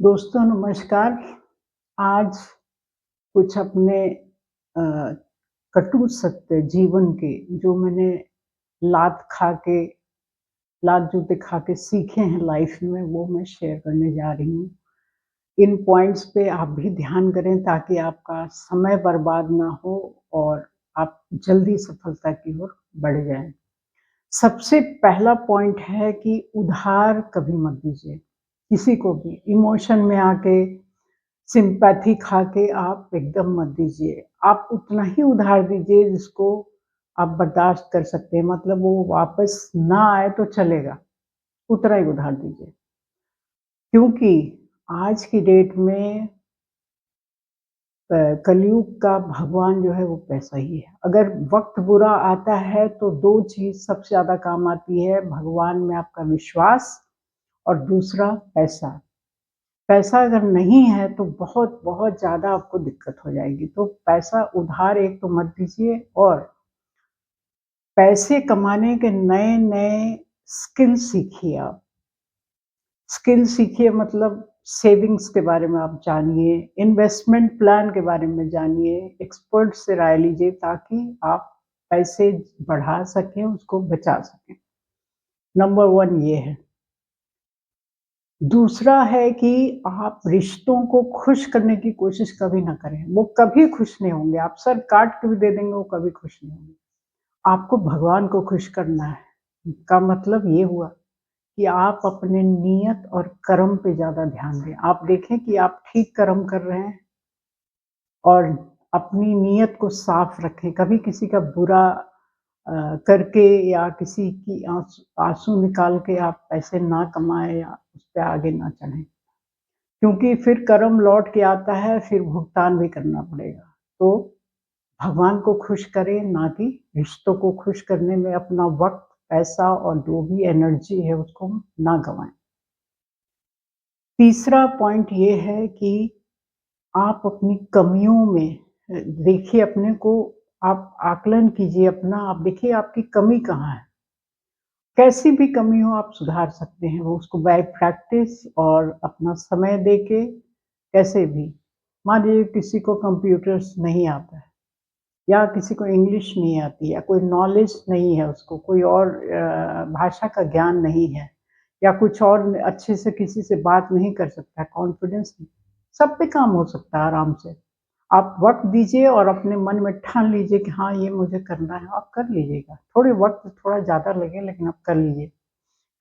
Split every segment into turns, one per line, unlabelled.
दोस्तों नमस्कार। आज कुछ अपने अ, कटु सत्य जीवन के जो मैंने लात खा के लात जूते खा के सीखे हैं लाइफ में वो मैं शेयर करने जा रही हूँ। इन पॉइंट्स पे आप भी ध्यान करें ताकि आपका समय बर्बाद ना हो और आप जल्दी सफलता की ओर बढ़ जाएँ। सबसे पहला पॉइंट है कि उधार कभी मत दीजिए, किसी को भी। इमोशन में आके सिम्पैथी खा के आप एकदम मत दीजिए। आप उतना ही उधार दीजिए जिसको आप बर्दाश्त कर सकते हैं, मतलब वो वापस ना आए तो चलेगा, उतना ही उधार दीजिए। क्योंकि आज की डेट में कलयुग का भगवान जो है वो पैसा ही है। अगर वक़्त बुरा आता है तो 2 चीज़ सबसे ज़्यादा काम आती है, भगवान में आपका विश्वास और दूसरा पैसा। पैसा अगर नहीं है तो बहुत ज़्यादा आपको दिक्कत हो जाएगी। तो पैसा उधार एक तो मत दीजिए और पैसे कमाने के नए-नए स्किल सीखिए आप। स्किल सीखिए मतलब सेविंग्स के बारे में आप जानिए, इन्वेस्टमेंट प्लान के बारे में जानिए, एक्सपर्ट से राय लीजिए ताकि आप पैसे बढ़ा सकें, उसको बचा सकें। नंबर 1 ये है। दूसरा है कि आप रिश्तों को खुश करने की कोशिश कभी ना करें, वो कभी खुश नहीं होंगे, आप सर काट के भी दे देंगे, वो कभी खुश नहीं होंगे। आपको भगवान को खुश करना है, का मतलब ये हुआ कि आप अपने नियत और कर्म पे ज़्यादा ध्यान दें। आप देखें कि आप ठीक कर्म कर रहे हैं और अपनी नियत को साफ रखें, कभी किसी का बुरा करके या किसी की आँसू निकाल के आप पैसे ना कमाएँ या उस पे आगे ना चढ़ें। क्योंकि फिर कर्म लौट के आता है, फिर भुगतान भी करना पड़ेगा। तो भगवान को खुश करें, ना कि रिश्तों को खुश करने में अपना वक़्त, पैसा और जो भी एनर्जी है उसको ना गँवाएँ। तीसरा पॉइंट ये है कि आप अपनी कमियों में देखिए अपने को, आप आकलन कीजिए अपना, आप देखिए आपकी कमी कहाँ है। कैसी भी कमी हो आप सुधार सकते हैं, वो उसको बाय प्रैक्टिस और अपना समय देके कैसे भी। मान लीजिए किसी को कंप्यूटर्स नहीं आता है या किसी को इंग्लिश नहीं आती या कोई नॉलेज नहीं है उसको, कोई और भाषा का ज्ञान नहीं है या कुछ और अच्छे से किसी से बात नहीं कर सकता है, कॉन्फिडेंस नहीं, सब पे काम हो सकता है आराम से। आप वक़्त दीजिए और अपने मन में ठान लीजिए कि हाँ, ये मुझे करना है, आप कर लीजिएगा। थोड़े वक़्त थोड़ा ज़्यादा लगे लेकिन आप कर लीजिए।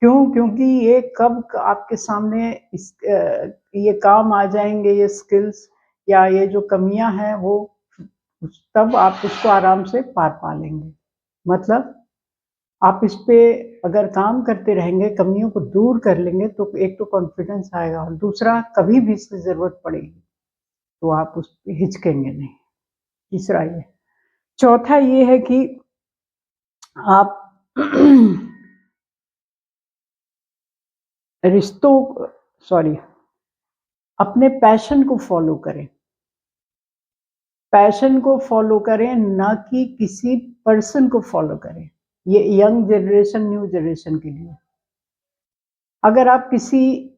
क्यों? क्योंकि ये कब क आपके सामने ये काम आ जाएँगे, ये स्किल्स या ये जो कमियाँ हैं वो तब आप उसको आराम से पार पा लेंगे। मतलब आप इस पे अगर काम करते रहेंगे, कमियों को दूर कर लेंगे तो एक तो कॉन्फिडेंस आएगा और दूसरा कभी भी इसकी ज़रूरत पड़ेगी, तो आप उस पे हिचकेंगे नहीं। तीसरा ये। चौथा ये है कि आप रिश्तों सॉरी अपने पैशन को फ़ॉलो करें। पैशन को फ़ॉलो करें, ना कि किसी पर्सन को फ़ॉलो करें। ये यंग जनरेशन, न्यू जनरेशन के लिए। अगर आप किसी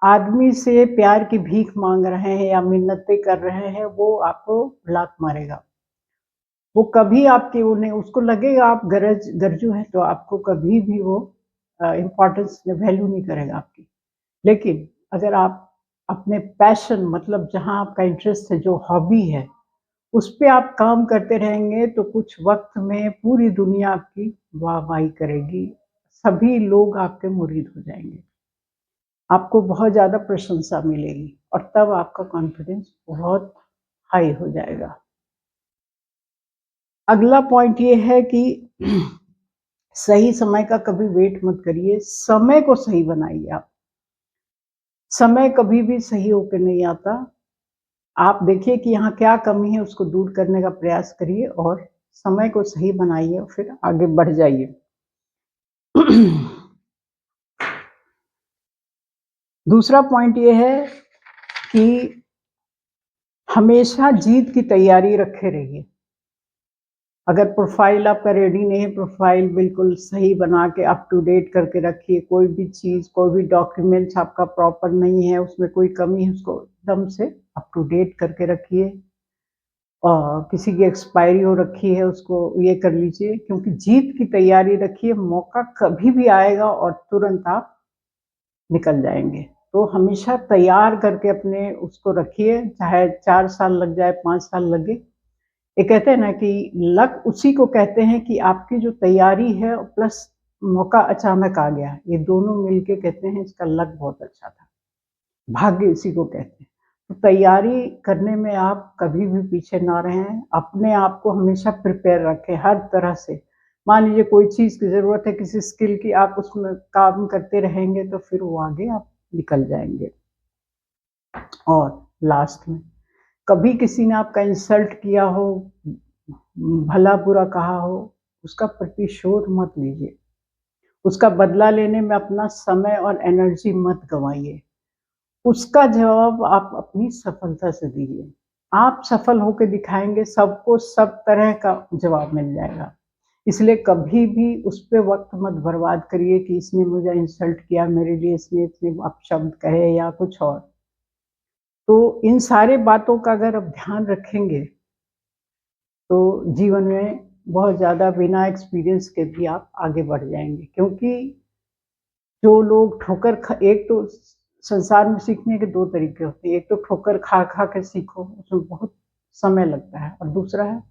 आदमी से प्यार की भीख माँग रहे हैं या मिन्नतें कर रहे हैं, वो आपको लात मारेगा। वो कभी आपकी वो नहीं, उसको लगेगा आप गरजू हैं, तो आपको कभी भी वो इम्पोर्टेंस वैल्यू नहीं करेगा आपकी। लेकिन अगर आप अपने पैशन मतलब जहाँ आपका इंटरेस्ट है, जो हॉबी है, उस पे आप काम करते रहेंगे तो कुछ वक़्त में पूरी दुनिया आपकी वाह-वाही करेगी। सभी लोग आपके मुरीद हो जाएँगे। आपको बहुत ज़्यादा प्रशंसा मिलेगी और तब आपका कॉन्फिडेंस बहुत हाई हो जाएगा। अगला पॉइंट ये है कि सही समय का कभी वेट मत करिए, समय को सही बनाइए आप। समय कभी भी सही होके नहीं आता। आप देखिए कि यहाँ क्या कमी है, उसको दूर करने का प्रयास करिए और समय को सही बनाइए और फिर आगे बढ़ जाइए। दूसरा पॉइंट ये है कि हमेशा जीत की तैयारी रखे रहिए। अगर प्रोफ़ाइल आपका रेडी नहीं है, प्रोफ़ाइल बिल्कुल सही बना के अप टू डेट करके रखिए। कोई भी चीज़, कोई भी डॉक्यूमेंट्स आपका प्रॉपर नहीं है, उसमें कोई कमी है, उसको एकदम से अप टू डेट करके रखिए। किसी की एक्सपायरी हो रखी है, उसको ये कर लीजिए, क्योंकि जीत की तैयारी रखिए, मौका कभी भी आएगा और तुरंत आप निकल जाएँगे। तो हमेशा तैयार करके अपने उसको रखिए, चाहे 4 साल लग जाए, 5 साल लगे। ये कहते हैं ना कि लक उसी को कहते हैं कि आपकी जो तैयारी है प्लस मौका अचानक आ गया, ये दोनों मिलके कहते हैं इसका लक बहुत अच्छा था। भाग्य इसी को कहते हैं। तो तैयारी करने में आप कभी भी पीछे ना रहें, अपने आप को हमेशा प्रिपेयर रखें हर तरह से। मान लीजिए कोई चीज़ की ज़रूरत है, किसी स्किल की, आप उसमें काम करते रहेंगे तो फिर वो आगे आप निकल जाएँगे। और लास्ट में, कभी किसी ने आपका इंसल्ट किया हो, भला-बुरा कहा हो, उसका प्रतिशोध मत लीजिए। उसका बदला लेने में अपना समय और एनर्जी मत गँवाइए। उसका जवाब आप अपनी सफलता से दीजिए। आप सफल होके दिखाएँगे, सबको सब तरह का जवाब मिल जाएगा। इसलिए कभी भी उस पे वक़्त मत बर्बाद करिए कि इसने मुझे इंसल्ट किया, मेरे लिए इसने इतने अपशब्द कहे या कुछ और। तो इन सारे बातों का अगर आप ध्यान रखेंगे, तो जीवन में बहुत ज़्यादा बिना एक्सपीरियंस के भी आप आगे बढ़ जाएँगे। क्योंकि जो लोग ठोकर ख एक तो संसार में सीखने के 2 तरीके होते हैं। एक तो ठोकर खा-खा के सीखो, उसमें बहुत समय लगता है, और दूसरा है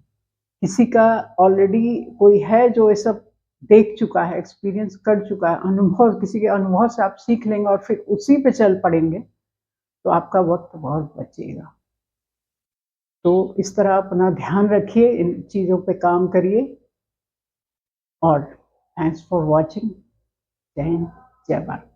किसी का ऑलरेडी कोई है जो ये सब देख चुका है, एक्सपीरियंस कर चुका है, अनुभव, किसी के अनुभव से आप सीख लेंगे और फिर उसी पे चल पड़ेंगे, तो आपका वक़्त बहुत बचेगा। तो इस तरह अपना ध्यान रखिए, इन चीज़ों पे काम करिए, और थैंक्स फॉर वॉचिंग। जय हिंद, जय भारत।